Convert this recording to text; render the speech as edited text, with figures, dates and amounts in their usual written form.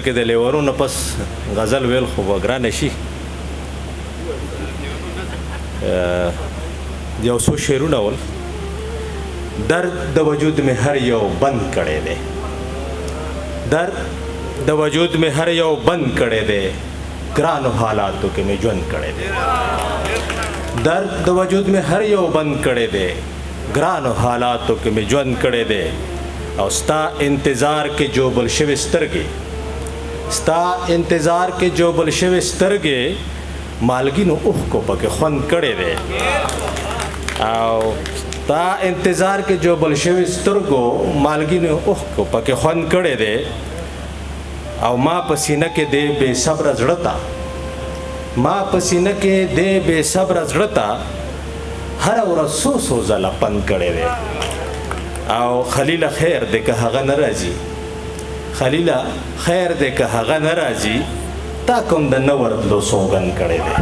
کې د لیورونو پس غزل ویل خو به ګرانه شي. یو څو شعرونه ول. درد د وجود مې هر یو بند کړی دی، درد د وجود مې هر یو بند کړی دی، ګرانو حالاتو کې مې ژوند کړی دی. درد د وجود مې هر یو بند کړی دی، ګرانو حالاتو کې مې ژوند کړی دی. او ستا انتظار کې جو بل شوي سترګې، ستا انتظار کې جو بل شوي سترګې، مالګینو اوښکو پکې خوند کړی دی. او ستا انتظار کې جو بل شوي سترګو، مالګینو اوښکو پکې خوند کړی دی. او ما په سینه کې دی بې صبره زړه ته، ما په سینه کې دی بې صبره زړه ته، هره ورځ څو څو ځله پند کړی دی. او خلیله خیر دی که هغه نه راځي، خلیله خیر دی که هغه نه راځي، تا کوم د نه ورتلو سوګند کړی دی.